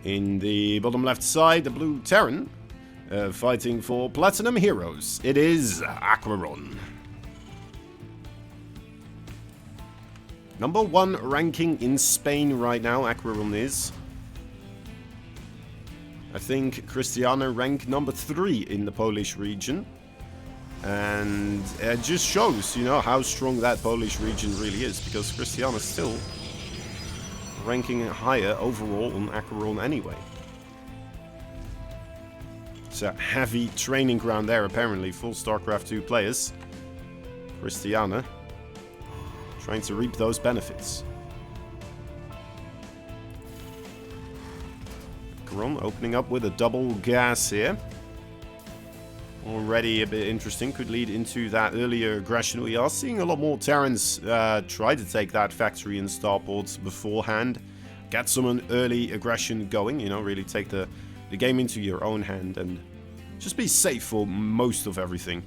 In the bottom left side, the blue Terran, fighting for Platinum Heroes. It is AqueroN. Number 1 ranking in Spain right now, AqueroN is. I think Krystianer ranked number 3 in the Polish region. And it just shows, you know, how strong that Polish region really is. Because Krystianer still ranking higher overall on AqueroN anyway. It's a heavy training ground there apparently for StarCraft 2 players. Krystianer trying to reap those benefits. AqueroN opening up with a double gas here. Already a bit interesting, could lead into that earlier aggression. We are seeing a lot more Terrans try to take that factory and starports beforehand. Get some early aggression going, you know, really take the game into your own hand and just be safe for most of everything.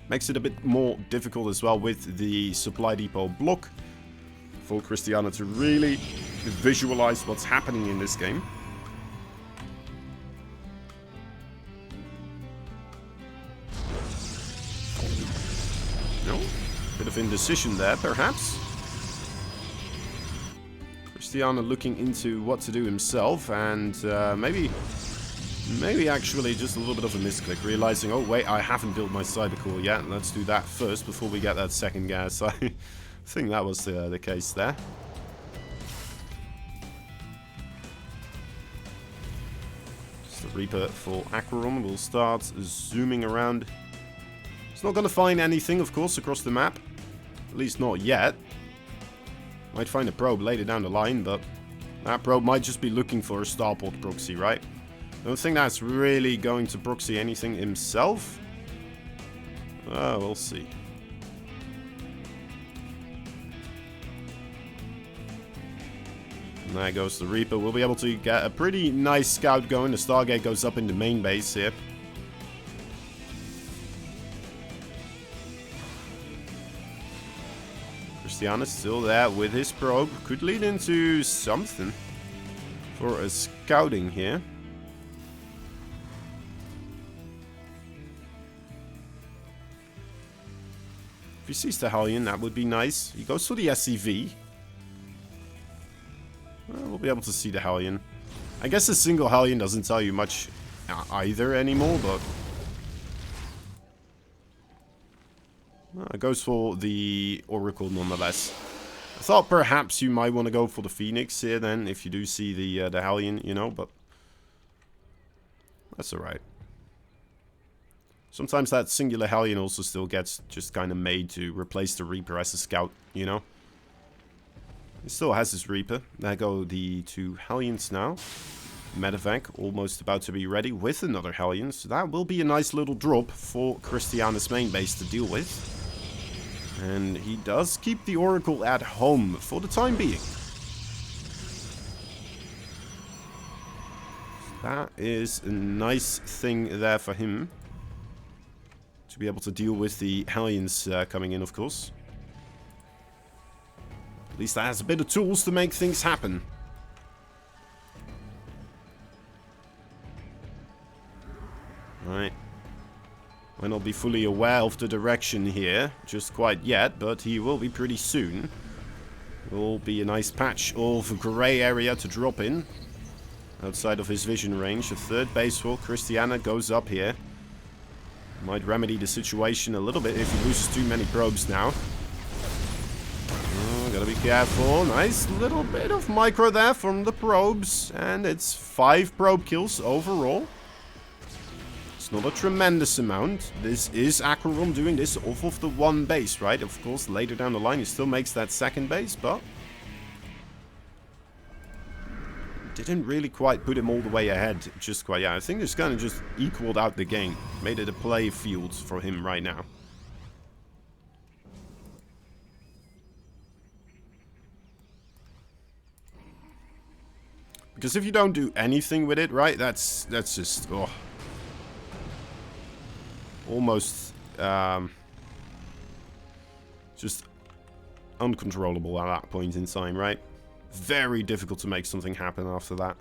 Makes it a bit more difficult as well with the supply depot block for Krystianer to really visualize what's happening in this game. No, bit of indecision there perhaps. Krystianer looking into what to do himself, and maybe actually just a little bit of a misclick, realizing, oh wait, I haven't built my cyber core yet, let's do that first before we get that second gas. I think that was the case there. Just the Reaper for AqueroN will start zooming around. It's not going to find anything, of course, across the map. At least not yet. Might find a probe later down the line, but that probe might just be looking for a starport proxy, right? I don't think that's really going to proxy anything himself. We'll see. And there goes the Reaper. We'll be able to get a pretty nice scout going. The Stargate goes up in the main base here. Krystianer still there with his probe. Could lead into something for a scouting here. If he sees the Hellion, that would be nice. He goes for the SCV. Well, we'll be able to see the Hellion. I guess a single Hellion doesn't tell you much either anymore, but it goes for the Oracle nonetheless. I thought perhaps you might want to go for the Phoenix here then, if you do see the Hellion, you know, but that's alright. Sometimes that singular Hellion also still gets just kind of made to replace the Reaper as a scout, you know. He still has his Reaper. There go the 2 Hellions now. Medevac almost about to be ready with another Hellion. So that will be a nice little drop for Krystianer's main base to deal with. And he does keep the Oracle at home for the time being. That is a nice thing there for him. To be able to deal with the Hellions coming in, of course. At least that has a bit of tools to make things happen. Right. Might not be fully aware of the direction here, just quite yet, but he will be pretty soon. Will be a nice patch of grey area to drop in. Outside of his vision range. A third base for Krystianer goes up here. Might remedy the situation a little bit if he loses too many probes now. Oh, gotta be careful. Nice little bit of micro there from the probes. And it's 5 probe kills overall. It's not a tremendous amount. This is AqueroN doing this off of the 1 base, right? Of course, later down the line he still makes that 2nd base, but didn't really quite put him all the way ahead. Just quite, yeah. I think this kind of just equaled out the game. Made it a play field for him right now. Because if you don't do anything with it, right, that's just, oh, almost just uncontrollable at that point in time, right? very difficult to make something happen after that.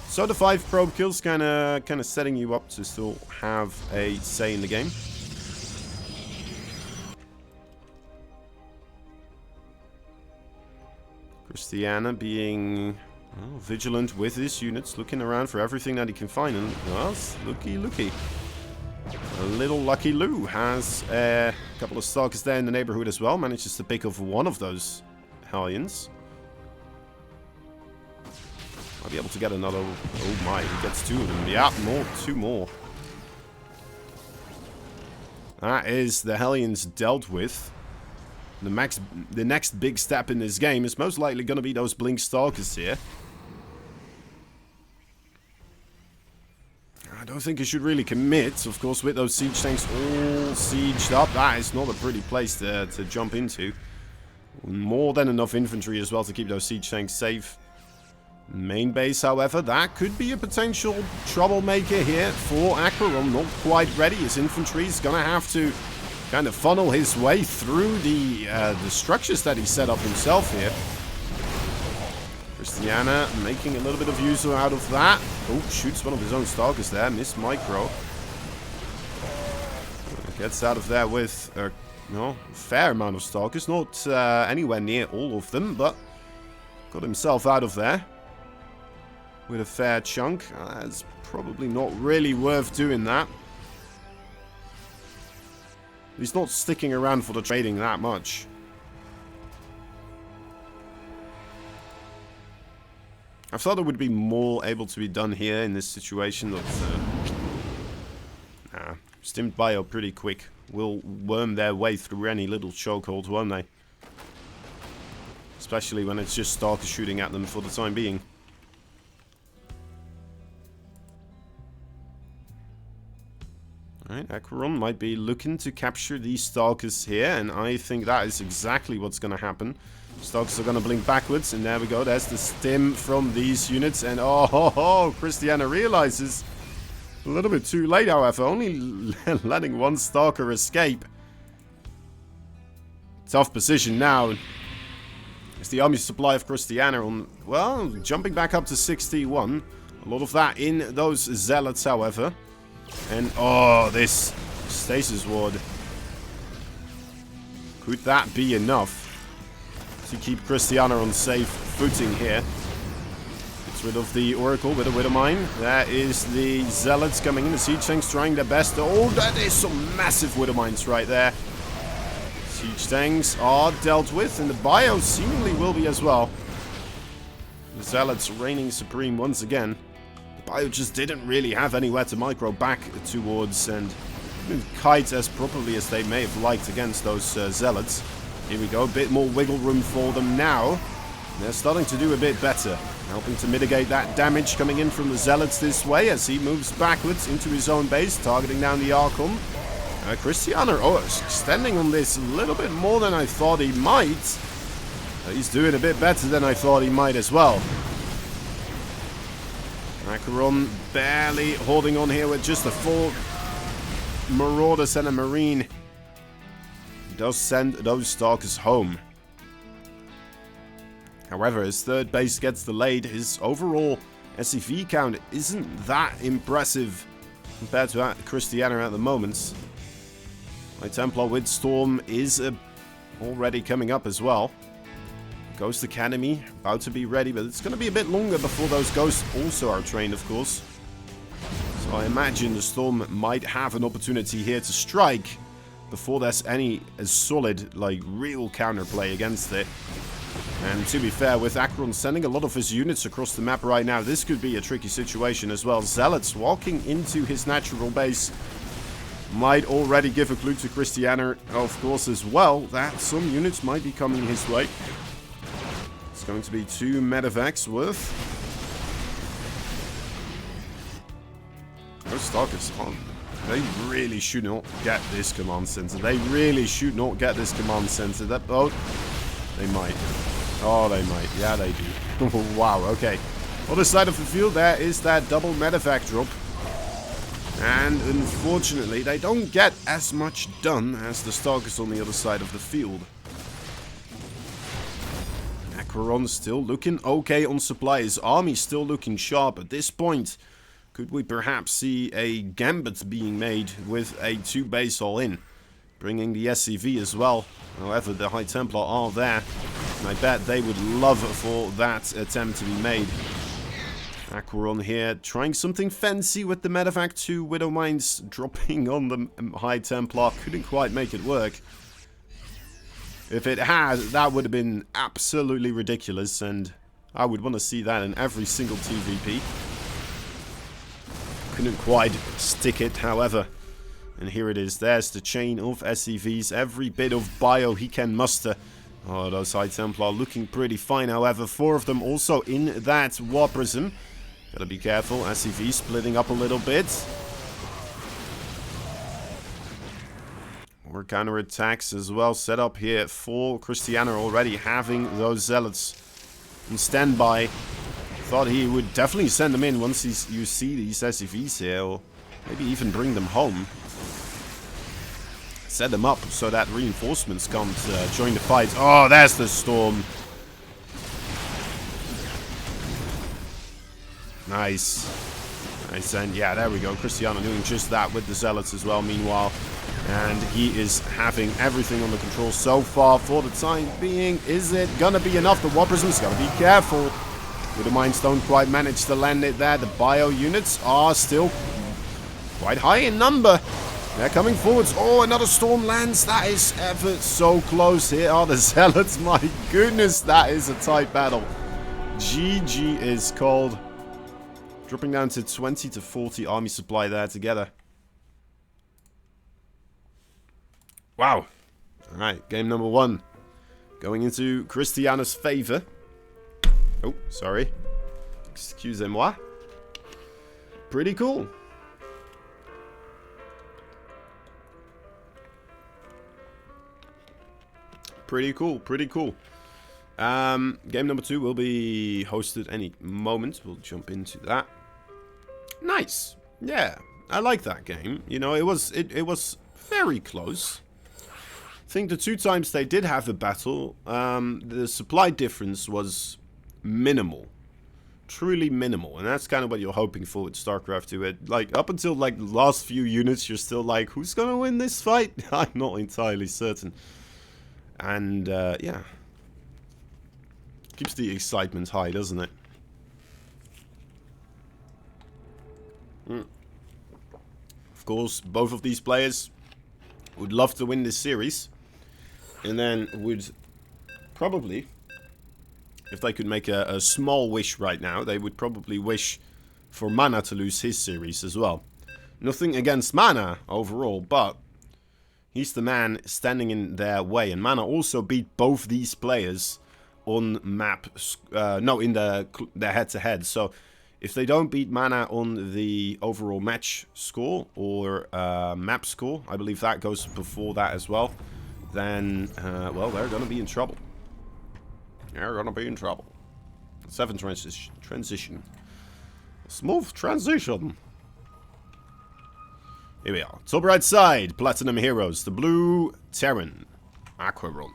So the 5 probe kills kind of setting you up to still have a say in the game. Krystianer being vigilant with his units, looking around for everything that he can find. And, well, looky. A little Lucky Lou has a couple of stalkers there in the neighborhood as well. Manages to pick off one of those Hellions. Might be able to get another. Oh my, he gets 2 of them. Yeah, 2 more. That is the Hellions dealt with. The next big step in this game is most likely going to be those Blink Stalkers here. I don't think you should really commit, of course, with those siege tanks all sieged up. That is not a pretty place to jump into. More than enough infantry as well to keep those siege tanks safe. Main base, however, that could be a potential troublemaker here for AqueroN. Not quite ready. His infantry is going to have to kind of funnel his way through the structures that he set up himself here. Krystianer making a little bit of use out of that. Oh, shoots one of his own stalkers there. Missed micro. Gets out of there with a fair amount of stalkers. Not anywhere near all of them, but got himself out of there with a fair chunk. It's probably not really worth doing that. He's not sticking around for the trading that much. I thought there would be more able to be done here in this situation, but Stimmed Bio pretty quick. Will worm their way through any little chokehold, won't they? Especially when it's just Stalkers shooting at them for the time being. Alright, AqueroN might be looking to capture these Stalkers here, and I think that is exactly what's going to happen. Stalkers are going to blink backwards, and there we go. There's the stim from these units, and Krystianer realizes a little bit too late, however, only letting one Stalker escape. Tough position now. It's the army supply of Krystianer on, well, jumping back up to 61. A lot of that in those Zealots, however. And, this Stasis Ward. Could that be enough to keep Krystianer on safe footing here? Gets rid of the Oracle with a Widow Mine. There is the Zealots coming in. The Siege Tanks trying their best. Oh, that is some massive Widow Mines right there. Siege Tanks are dealt with, and the Bio seemingly will be as well. The Zealots reigning supreme once again. Bio just didn't really have anywhere to micro back towards and didn't kite as properly as they may have liked against those Zealots. Here we go, a bit more wiggle room for them now. They're starting to do a bit better, helping to mitigate that damage coming in from the Zealots this way as he moves backwards into his own base, targeting down the Archon. Krystianer, extending on this a little bit more than I thought he might. He's doing a bit better than I thought he might as well. AqueroN barely holding on here with just a 4 Marauders and a Marine. Does send those Stalkers home. However, his third base gets delayed. His overall SCV count isn't that impressive compared to Krystianer at the moment. My Templar with Storm is already coming up as well. Ghost Academy, about to be ready, but it's going to be a bit longer before those ghosts also are trained, of course. So I imagine the Storm might have an opportunity here to strike before there's any solid, real counterplay against it. And to be fair, with AqueroN sending a lot of his units across the map right now, this could be a tricky situation as well. Zealots walking into his natural base might already give a clue to Krystianer, of course, as well, that some units might be coming his way. It's going to be 2 medevacs worth. Those Stalkers, they really should not get this command center. They really should not get this command center. They might. Oh, they might. Yeah, they do. Wow, okay. Other side of the field, there is that double medevac drop. And unfortunately, they don't get as much done as the Stalkers on the other side of the field. AqueroN still looking okay on supply. His army still looking sharp. At this point, could we perhaps see a gambit being made with a 2 base all-in? Bringing the SCV as well. However, the High Templar are there. And I bet they would love for that attempt to be made. AqueroN here trying something fancy with the Medevac 2. Widow Mines dropping on the High Templar. Couldn't quite make it work. If it had, that would have been absolutely ridiculous. And I would want to see that in every single TVP. Couldn't quite stick it, however. And here it is. There's the chain of SCVs. Every bit of bio he can muster. Oh, those High Templar looking pretty fine, however. 4 of them also in that War Prism. Gotta be careful. SCV splitting up a little bit. More counterattacks as well set up here for Krystianer, already having those Zealots on standby. Thought he would definitely send them in once you see these SCVs here, or maybe even bring them home. Set them up so that reinforcements can't join the fight. Oh, there's the storm. Nice. Nice, and yeah, there we go. Krystianer doing just that with the Zealots as well, meanwhile. And he is having everything under control so far for the time being. Is it gonna be enough? The War Prism's gotta be careful. The mines don't quite manage to land it there. The bio units are still quite high in number. They're coming forwards. Oh, another storm lands. That is ever so close. Here are the Zealots. My goodness, that is a tight battle. GG is called. Dropping down to 20 to 40 army supply there together. Wow. Alright, game number 1. Going into Krystianer's favor. Oh, sorry. Excusez-moi. Pretty cool. Pretty cool, pretty cool. Game number 2 will be hosted any moment. We'll jump into that. Nice. Yeah, I like that game. You know, it was very close. I think the 2 times they did have a battle, the supply difference was minimal. Truly minimal. And that's kind of what you're hoping for with StarCraft 2. Like, up until like the last few units, you're still like, who's gonna win this fight? I'm not entirely certain. And, yeah. Keeps the excitement high, doesn't it? Of course, both of these players would love to win this series. And then would probably, if they could make a small wish right now, they would probably wish for Mana to lose his series as well. Nothing against Mana overall, but he's the man standing in their way. And Mana also beat both these players on map, in their head-to-head. So if they don't beat Mana on the overall match score or map score, I believe that goes before that as well, then, well, they're going to be in trouble. They're going to be in trouble. 7 transition. Smooth transition. Here we are. Top right side, Platinum Heroes. The blue, Terran. AqueroN.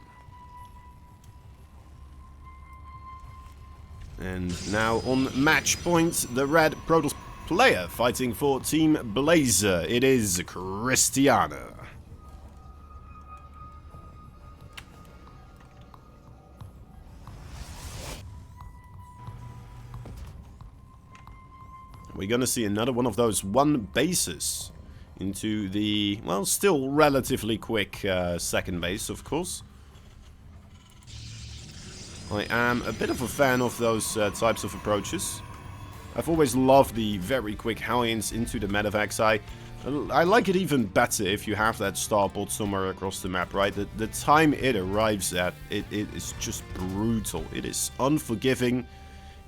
And now on match point, the red Protoss player fighting for Team Blazer. It is Krystianer. We're going to see another one of those 1 bases into the, well, still relatively quick second base, of course. I am a bit of a fan of those types of approaches. I've always loved the very quick high-ins into the medevacs. I like it even better if you have that starport somewhere across the map, right? The time it arrives at, it is just brutal. It is unforgiving.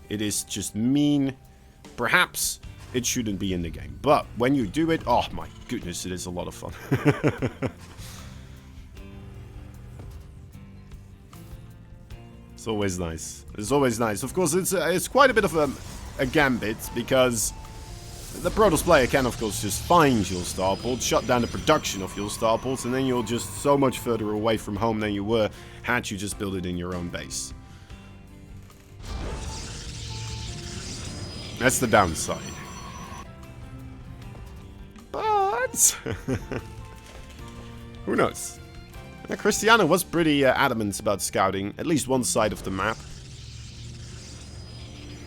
It is just mean. Perhaps it shouldn't be in the game. But when you do it, oh my goodness, it is a lot of fun. It's always nice. It's always nice. Of course, it's quite a bit of a gambit, because the Protoss player can, of course, just find your starport, shut down the production of your starports, and then you're just so much further away from home than you were had you just built it in your own base. That's the downside. But who knows? Krystianer was pretty adamant about scouting at least one side of the map.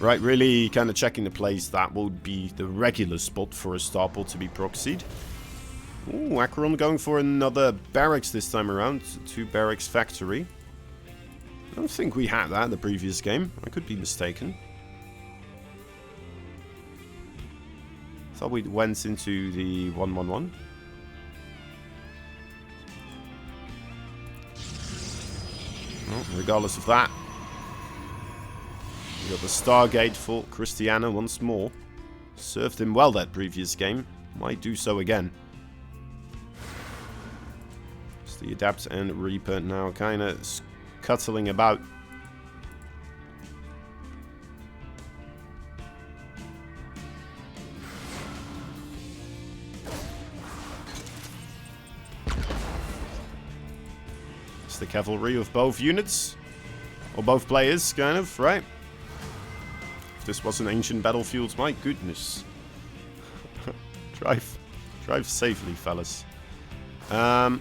Right, really kind of checking the place that would be the regular spot for a starport to be proxied. Ooh, AqueroN going for another barracks this time around. 2 barracks factory. I don't think we had that in the previous game. I could be mistaken. Thought we went into the 1-1-1. Well, regardless of that, we got the Stargate for Krystianer once more. Served him well that previous game. Might do so again. It's the Adapt and Reaper now kind of scuttling about. It's the cavalry of both units. Or both players, kind of, right? If this was an ancient battlefield, my goodness. Drive safely, fellas. Alright,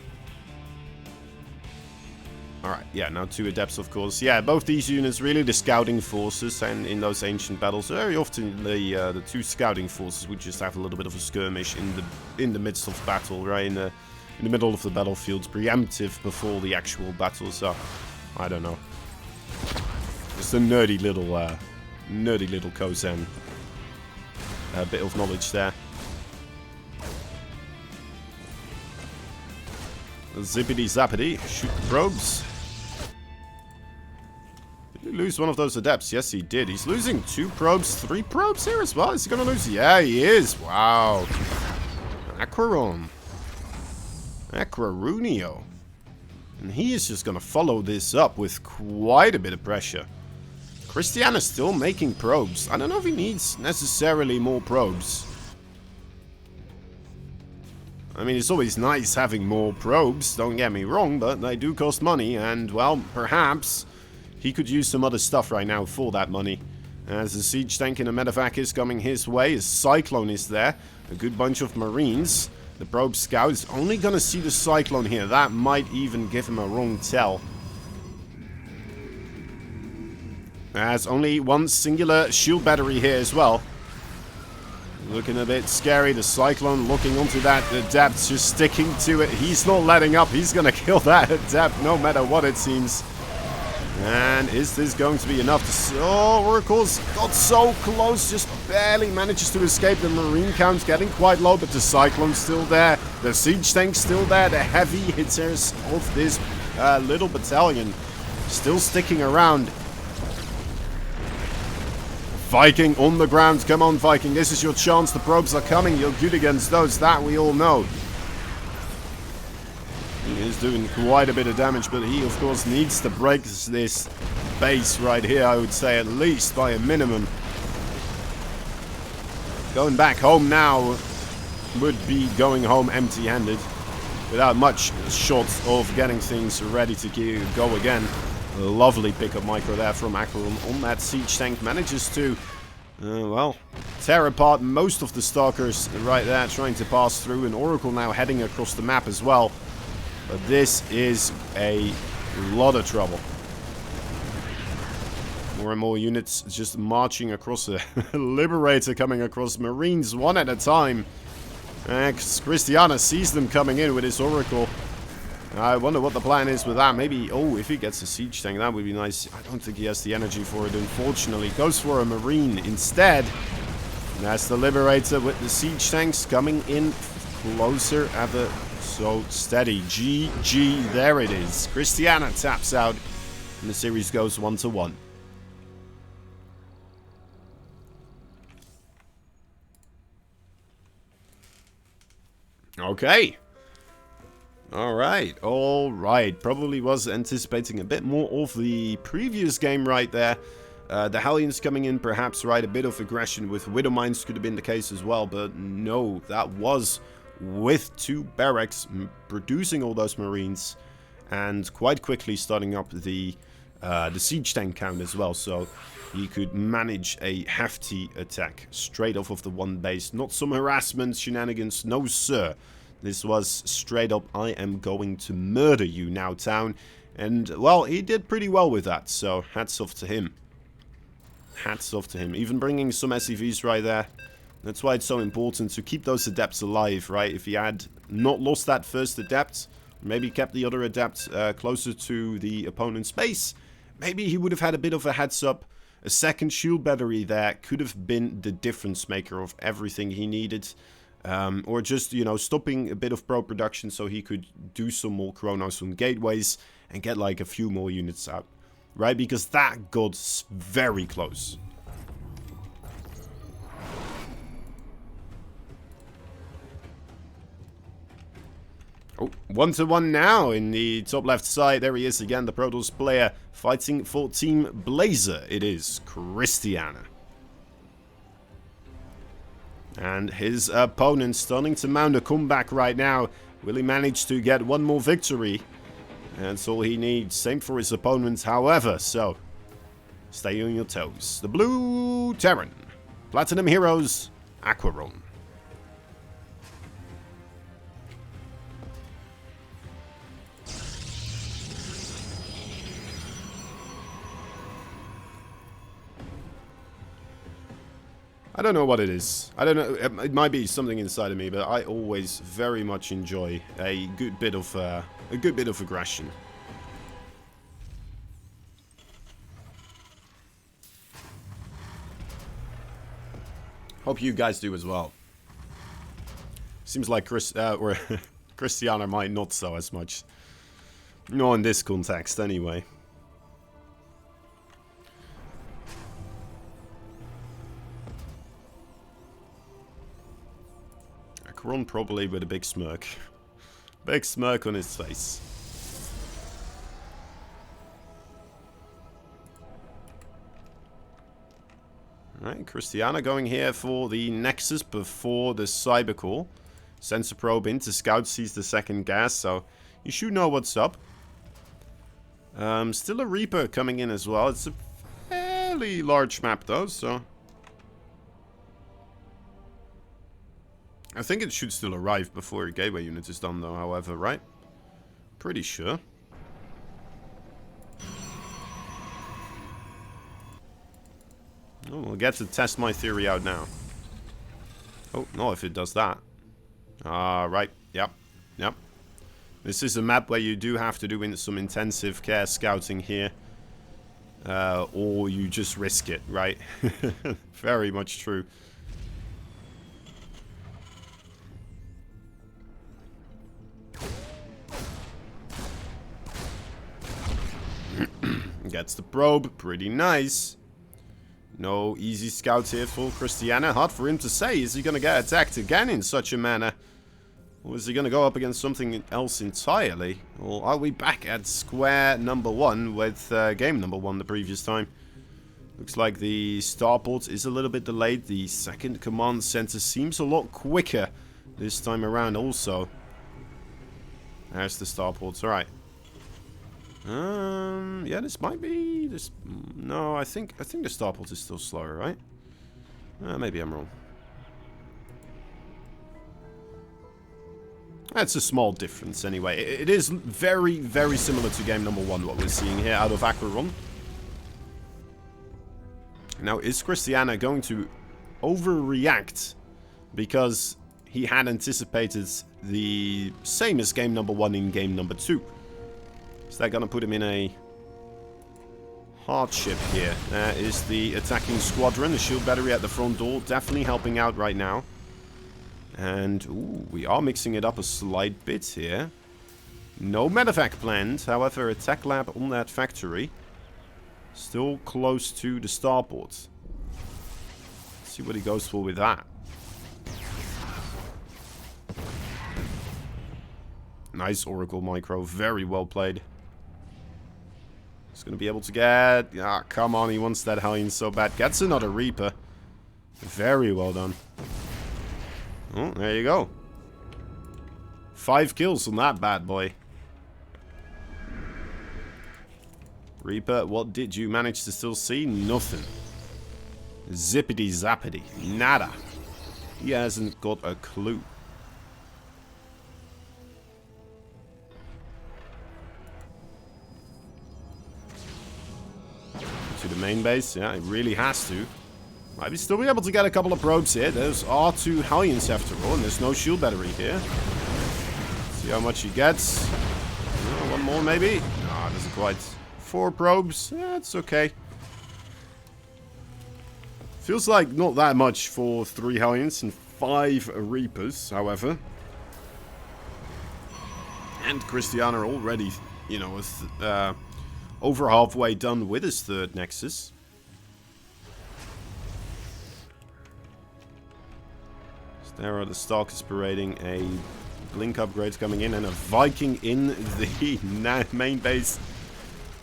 yeah, now 2 adepts, of course. Yeah, both these units really the scouting forces, and in those ancient battles, very often the 2 scouting forces would just have a little bit of a skirmish in the midst of battle, right? In the middle of the battlefield, preemptive before the actual battle. So I don't know. Just a nerdy little Kozen. A bit of knowledge there. Zippity zappity. Shoot the probes. Did he lose one of those adepts? Yes, he did. He's losing 2 probes, 3 probes here as well. Is he going to lose? Yeah, he is. Wow. AqueroN. AqueroNio. And he is just going to follow this up with quite a bit of pressure. Krystianer still making probes. I don't know if he needs necessarily more probes. I mean, it's always nice having more probes, don't get me wrong, but they do cost money, and, well, perhaps he could use some other stuff right now for that money. As the siege tank and a medevac is coming his way, a cyclone is there, a good bunch of marines. The probe scout is only gonna see the cyclone here. That might even give him a wrong tell. There's only one singular shield battery here as well. Looking a bit scary. The Cyclone looking onto that Adept, just sticking to it. He's not letting up. He's going to kill that Adept no matter what it seems. And is this going to be enough to... Oh, Oracle's got so close. Just barely manages to escape. The Marine count's getting quite low, but the Cyclone's still there. The Siege Tank's still there. The heavy hitters of this little battalion still sticking around. Viking on the ground. Come on, Viking. This is your chance. The probes are coming. You're good against those. That we all know. He is doing quite a bit of damage, but he, of course, needs to break this base right here, I would say, at least by a minimum. Going back home now would be going home empty-handed, without much short of getting things ready to go again. A lovely pickup micro there from AqueroN on that siege tank. Manages to, well, tear apart most of the stalkers right there, trying to pass through. And Oracle now heading across the map as well. But this is a lot of trouble. More and more units just marching across a Liberator, coming across Marines one at a time. Krystianer sees them coming in with his Oracle. I wonder what the plan is with that. Maybe, oh, if he gets a siege tank, that would be nice. I don't think he has the energy for it, unfortunately. Goes for a Marine instead. And that's the Liberator with the siege tanks coming in closer ever so steady. GG, there it is. Krystianer taps out, and the series goes 1-1. Okay. Alright. Probably was anticipating a bit more of the previous game right there. The Hellions coming in, perhaps, right? A bit of aggression with Widow Mines could have been the case as well. But no, that was with 2 barracks producing all those Marines. And quite quickly starting up the the siege tank count as well, so he could manage a hefty attack straight off of the one base. Not some harassment shenanigans, no sir. This was straight up, I am going to murder you now, town. And, well, he did pretty well with that, so hats off to him. Hats off to him. Even bringing some SCVs right there. That's why it's so important to keep those adepts alive, right? If he had not lost that first adept, maybe kept the other adept closer to the opponent's base, maybe he would have had a bit of a heads up. A second shield battery there could have been the difference maker of everything he needed. Or just, you know, stopping a bit of pro production so he could do some more chronos on gateways and get like a few more units out. Right? Because that got very close. Oh, 1-1 now in the top left side. There he is again, the Protoss player fighting for Team Blazer. It is Krystianer. And his opponent starting to mount a comeback right now. Will he manage to get one more victory? That's all he needs. Same for his opponent, however. So, stay on your toes. The Blue Terran. Platinum Heroes, AqueroN. I don't know what it is. I don't know. It might be something inside of me, but I always very much enjoy a good bit of aggression. Hope you guys do as well. Seems like Krystianer might not so as much. Not in this context, anyway. AqueroN probably with a big smirk. Big smirk on his face. Alright, Krystianer going here for the Nexus before the Cybercore. Sensor probe into scout, sees the second gas, so you should know what's up. Still a Reaper coming in as well. It's a fairly large map though, so I think it should still arrive before a gateway unit is done though, however, right? Pretty sure. Oh, we'll get to test my theory out now. Oh, no, if it does that. Right. Yep. Yep. This is a map where you do have to do some intensive care scouting here. Or you just risk it, right? Very much true. Gets the probe. Pretty nice. No easy scouts here for Krystianer. Hard for him to say. Is he going to get attacked again in such a manner? Or is he going to go up against something else entirely? Or are we back at square number one with game number one the previous time? Looks like the starport is a little bit delayed. The second command center seems a lot quicker this time around also. There's the starports. Alright. Yeah, this might be this. No, I think the starport is still slower, right? Maybe I'm wrong. That's a small difference anyway. It is very, very similar to game number one, what we're seeing here out of AqueroN. Now, is Krystianer going to overreact because he had anticipated the same as game number one in game number two? Is that going to put him in a hardship here? There is the attacking squadron, the shield battery at the front door, definitely helping out right now. And, ooh, we are mixing it up a slight bit here. No medevac planned, however, a tech lab on that factory. Still close to the starport. Let's see what he goes for with that. Nice Oracle Micro, very well played. He's going to be able to get... Ah, come on, he wants that Hellion so bad. Gets another Reaper. Very well done. Oh, there you go. 5 kills on that bad boy. Reaper, what did you manage to still see? Nothing. Zippity zappity. Nada. He hasn't got a clue. To the main base. Yeah, it really has to. Might still be able to get a couple of probes here. Those are 2 Hellions after all, and there's no shield battery here. See how much he gets. One more maybe? No, it doesn't quite. 4 probes. Yeah, it's okay. Feels like not that much for 3 Hellions and 5 Reapers, however. And Krystianer already, you know, with over halfway done with his 3rd Nexus. There are the Stalkers parading, a Blink upgrade coming in, and a Viking in the main base.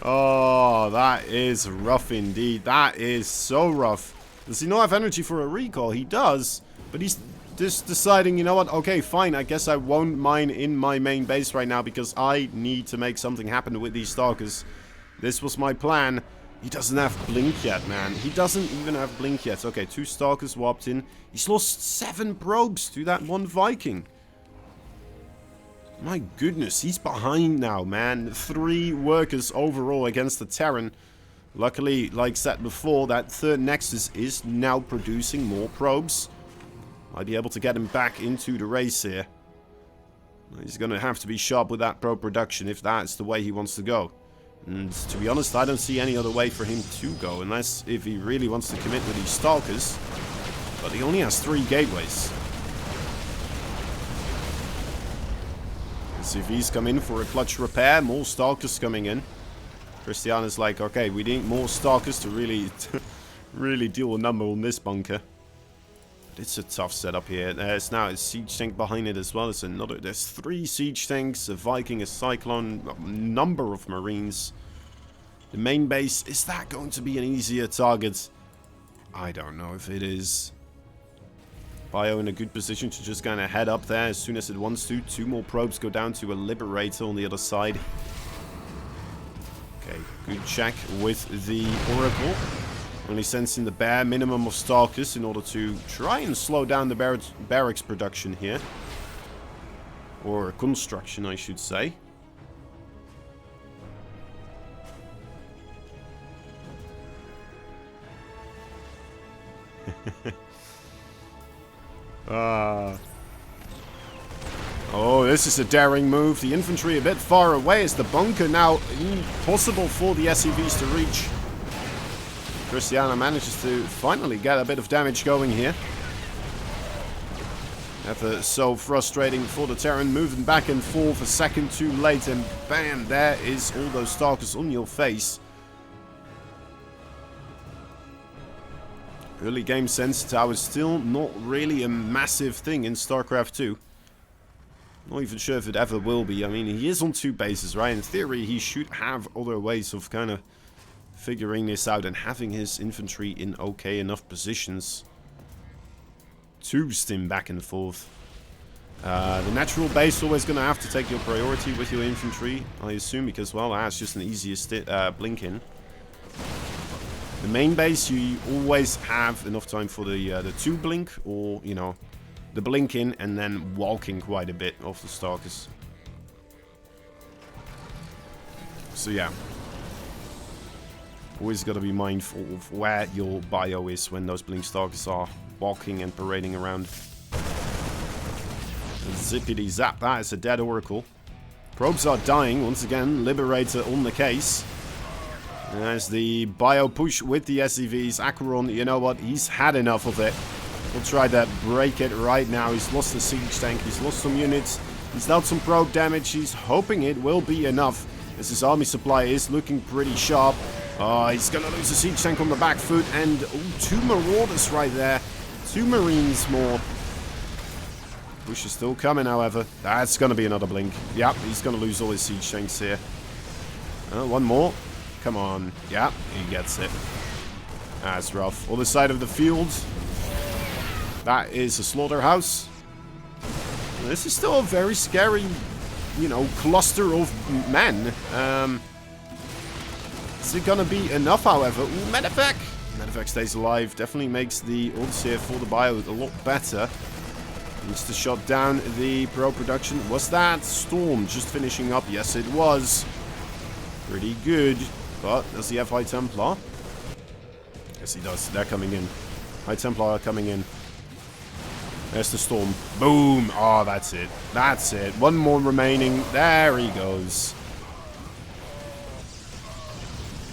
Oh, that is rough indeed. That is so rough. Does he not have energy for a recall? He does, but he's just deciding, you know what, okay, fine, I guess I won't mine in my main base right now because I need to make something happen with these Stalkers. This was my plan. He doesn't have Blink yet, man. He doesn't even have Blink yet. Okay, 2 Stalkers swapped in. He's lost 7 probes to that 1 Viking. My goodness, he's behind now, man. 3 workers overall against the Terran. Luckily, like said before, that 3rd Nexus is now producing more probes. Might be able to get him back into the race here. He's going to have to be sharp with that probe production if that's the way he wants to go. And to be honest, I don't see any other way for him to go, unless if he really wants to commit with these Stalkers. But he only has 3 gateways. SCVs come in for a clutch repair, more Stalkers coming in. Krystianer's like, okay, we need more Stalkers to really deal a number on this bunker. But it's a tough setup here. There's now a siege tank behind it as well. There's 3 siege tanks, a Viking, a Cyclone, a number of Marines. The main base, is that going to be an easier target? I don't know if it is. Bio in a good position to just kind of head up there as soon as it wants to. 2 more probes go down to a Liberator on the other side. Okay, good check with the Oracle. Only sends in the bare minimum of Stalkers in order to try and slow down the barracks production here. Or construction, I should say. Oh, this is a daring move. The infantry a bit far away. Is the bunker now impossible for the SCVs to reach? Krystianer manages to finally get a bit of damage going here. Ever so frustrating for the Terran, moving back and forth a second too late, and bam, there is all those Stalkers on your face. Early game Sensor Tower is still not really a massive thing in StarCraft 2. Not even sure if it ever will be. I mean, he is on 2 bases, right? In theory, he should have other ways of kind of figuring this out and having his infantry in okay enough positions to stim back and forth. The natural base always going to have to take your priority with your infantry, I assume, because, well, that's just an easiest blink in. The main base, you always have enough time for the 2 blink, or, you know, the blink in and then walking quite a bit off the Stalkers. So, yeah. Always got to be mindful of where your bio is when those blink Stalkers are walking and parading around. Zippity zap, that is a dead Oracle. Probes are dying, once again, Liberator on the case. As the bio push with the SCVs, AqueroN, you know what, he's had enough of it. We'll try to break it right now. He's lost the siege tank, he's lost some units, he's dealt some probe damage, he's hoping it will be enough, as his army supply is looking pretty sharp. He's gonna lose the siege tank on the back foot, and 2 Marauders right there, 2 Marines more. Push is still coming, however. That's gonna be another blink. Yep, he's gonna lose all his siege tanks here. 1 more. Come on. Yeah, he gets it. That's rough. Other side of the field. That is a slaughterhouse. This is still a very scary, you know, cluster of men. Is it gonna be enough, however? Ooh, Medevac! Medevac stays alive. Definitely makes the odds here for the bio a lot better. Needs to shut down the pro production. Was that Storm just finishing up? Yes, it was. Pretty good. But does he have High Templar? Yes, he does. They're coming in. High Templar are coming in. There's the Storm. Boom! Oh, that's it. That's it. One more remaining. There he goes.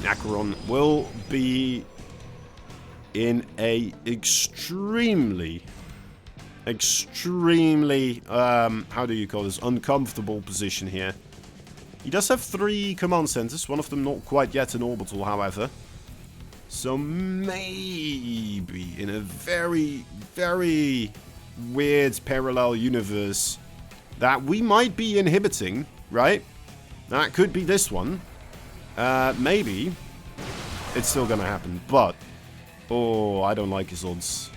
AqueroN will be in a extremely, how do you call this, uncomfortable position here. He does have 3 command centers, one of them not quite yet an orbital, however. So maybe in a very, very weird parallel universe that we might be inhibiting, right? That could be this one. Maybe it's still gonna happen, but oh, I don't like his odds.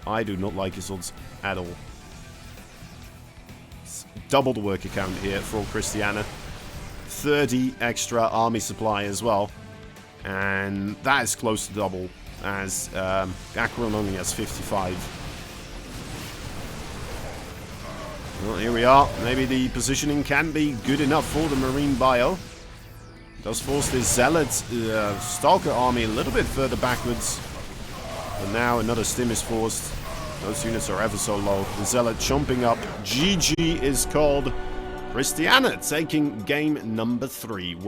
I do not like his odds at all. It's double the work account here for Krystianer. 30 extra army supply as well, and that is close to double as AqueroN only has 55. Well, here we are. Maybe the positioning can be good enough for the Marine bio. Does force this Zealot Stalker army a little bit further backwards. But now another stim is forced. Those units are ever so low. The Zealot chomping up. GG is called. Krystianer taking game number 3.